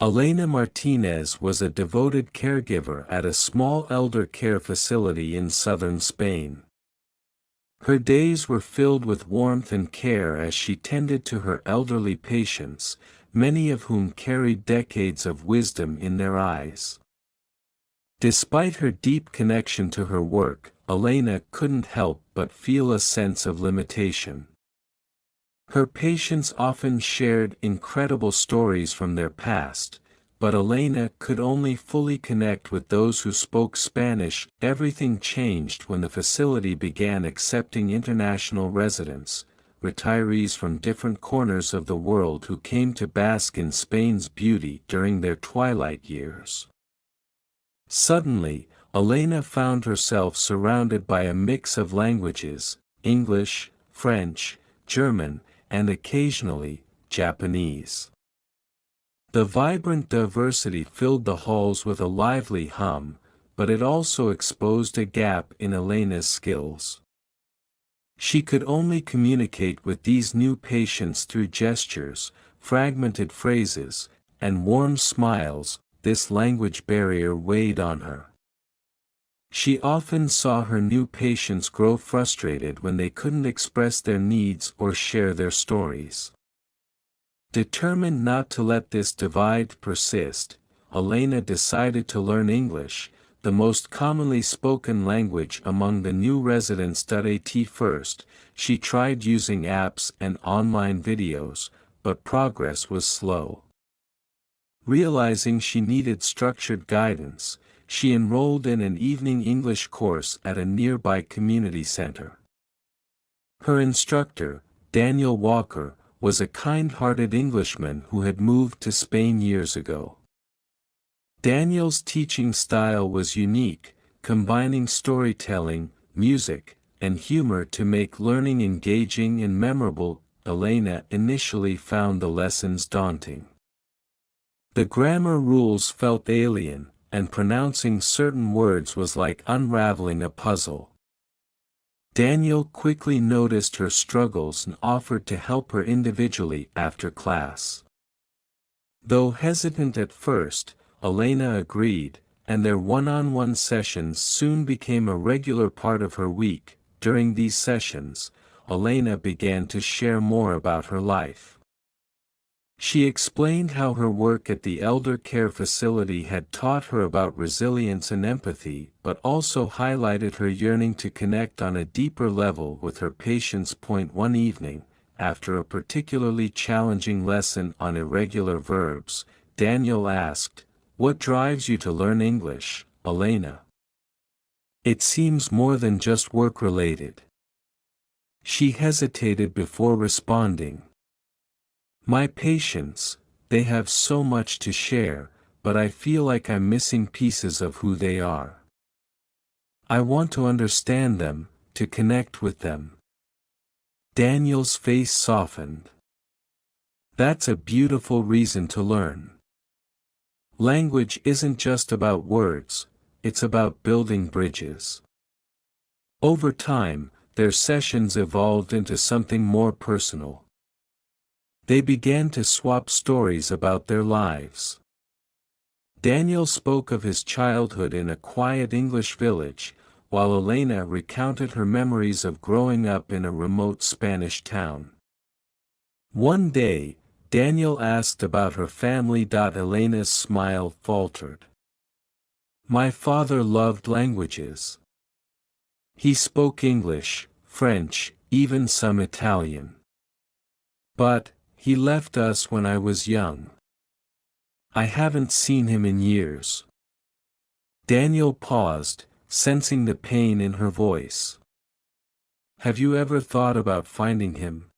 Elena Martinez was a devoted caregiver at a small elder care facility in southern Spain. Her days were filled with warmth and care as she tended to her elderly patients, many of whom carried decades of wisdom in their eyes. Despite her deep connection to her work, Elena couldn't help but feel a sense of limitation. Her patients often shared incredible stories from their past, but Elena could only fully connect with those who spoke Spanish. Everything changed when the facility began accepting international residents, retirees from different corners of the world who came to bask in Spain's beauty during their twilight years. Suddenly, Elena found herself surrounded by a mix of languages: English, French, German, and occasionally, Japanese. The vibrant diversity filled the halls with a lively hum, but it also exposed a gap in Elena's skills. She could only communicate with these new patients through gestures, fragmented phrases, and warm smiles. This language barrier weighed on her. She often saw her new patients grow frustrated when they couldn't express their needs or share their stories. Determined not to let this divide persist, Elena decided to learn English, the most commonly spoken language among the new residents. At first, she tried using apps and online videos, but progress was slow. Realizing she needed structured guidance, she enrolled in an evening English course at a nearby community center. Her instructor, Daniel Walker, was a kind-hearted Englishman who had moved to Spain years ago. Daniel's teaching style was unique, combining storytelling, music, and humor to make learning engaging and memorable. Elena initially found the lessons daunting. The grammar rules felt alien, and pronouncing certain words was like unraveling a puzzle. Daniel quickly noticed her struggles and offered to help her individually after class. Though hesitant at first, Elena agreed, and their one-on-one sessions soon became a regular part of her week. During these sessions, Elena began to share more about her life. She explained how her work at the elder care facility had taught her about resilience and empathy, but also highlighted her yearning to connect on a deeper level with her patients. One evening, after a particularly challenging lesson on irregular verbs, Daniel asked, "What drives you to learn English, Elena?" "It seems more than just work-related." She hesitated before responding. "My patients, they have so much to share, but I feel like I'm missing pieces of who they are. I want to understand them, to connect with them." Daniel's face softened. "That's a beautiful reason to learn. Language isn't just about words, it's about building bridges." Over time, their sessions evolved into something more personal. They began to swap stories about their lives. Daniel spoke of his childhood in a quiet English village, while Elena recounted her memories of growing up in a remote Spanish town. One day, Daniel asked about her family. Elena's smile faltered. "My father loved languages. He spoke English, French, even some Italian. But he left us when I was young. I haven't seen him in years." Daniel paused, sensing the pain in her voice. "Have you ever thought about finding him?"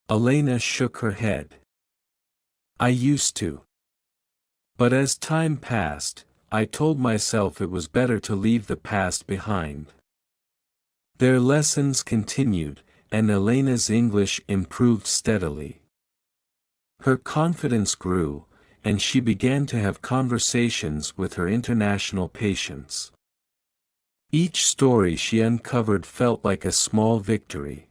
Elena shook her head. "I used to. But as time passed, I told myself it was better to leave the past behind." Their lessons continued, and Elena's English improved steadily. Her confidence grew, and she began to have conversations with her international patients. Each story she uncovered felt like a small victory.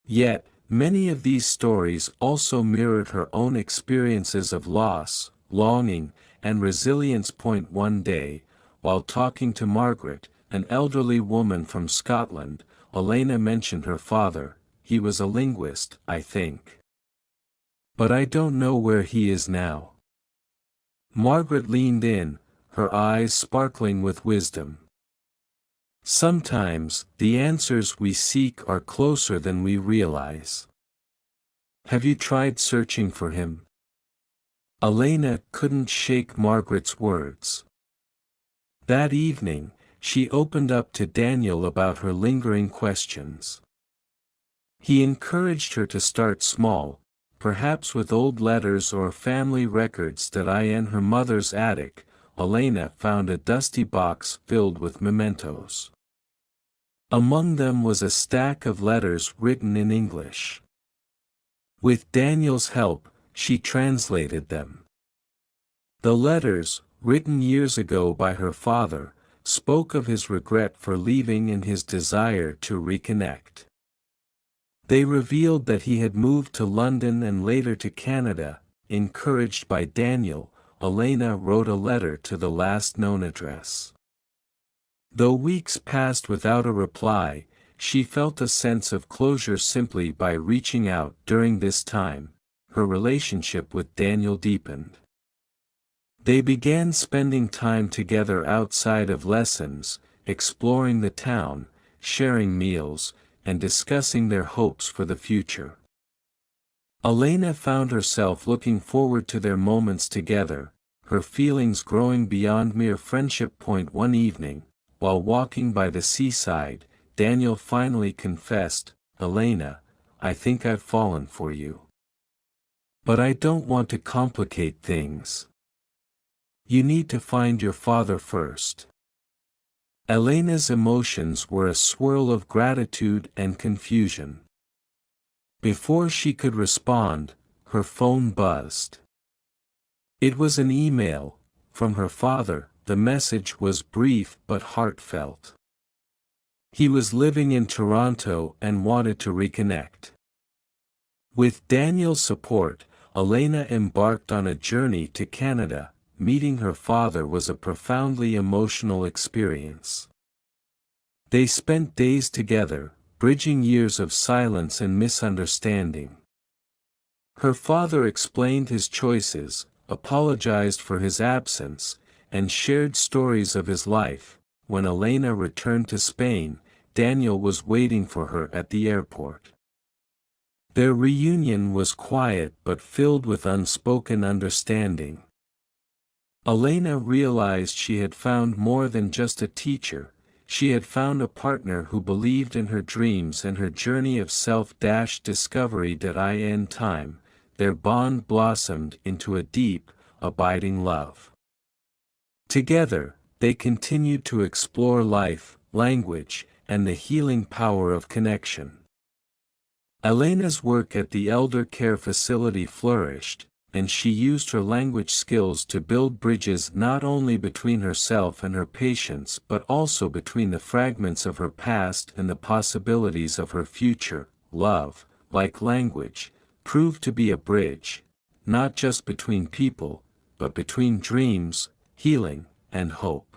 Yet, Many of these stories also mirrored her own experiences of loss, longing, and resilience. One day, while talking to Margaret, an elderly woman from Scotland, Elena mentioned her father. He was a linguist, I think. But I don't know where he is now. Margaret leaned in, her eyes sparkling with wisdom. Sometimes, the answers we seek are closer than we realize. Have you tried searching for him? Elena couldn't shake Margaret's words. That evening, she opened up to Daniel about her lingering questions. He encouraged her to start small, perhaps with old letters or family records that in her mother's attic. Elena found a dusty box filled with mementos. Among them was a stack of letters written in English. With Daniel's help, she translated them. The letters, written years ago by her father, spoke of his regret for leaving and his desire to reconnect. They revealed that he had moved to London and later to Canada. Encouraged by Daniel, Elena wrote a letter to the last known address. Though weeks passed without a reply, she felt a sense of closure simply by reaching out. During this time, her relationship with Daniel deepened. They began spending time together outside of lessons, exploring the town, sharing meals, and discussing their hopes for the future. Elena found herself looking forward to their moments together, her feelings growing beyond mere friendship. One evening, while walking by the seaside, Daniel finally confessed, "Elena, I think I've fallen for you. But I don't want to complicate things. You need to find your father first." Elena's emotions were a swirl of gratitude and confusion. Before she could respond, her phone buzzed. It was an email from her father. The message was brief but heartfelt. He was living in Toronto and wanted to reconnect. With Daniel's support, Elena embarked on a journey to Canada. Meeting her father was a profoundly emotional experience. They spent days together, bridging years of silence and misunderstanding. Her father explained his choices, apologized for his absence, and shared stories of his life. When Elena returned to Spain, Daniel was waiting for her at the airport. Their reunion was quiet but filled with unspoken understanding. Elena realized she had found more than just a teacher. She had found a partner who believed in her dreams and her journey of self-discovery. In time, their bond blossomed into a deep, abiding love. Together, they continued to explore life, language, and the healing power of connection. Elena's work at the elder care facility flourished, and she used her language skills to build bridges not only between herself and her patients but also between the fragments of her past and the possibilities of her future. Love, like language, proved to be a bridge, not just between people, but between dreams, healing, and hope.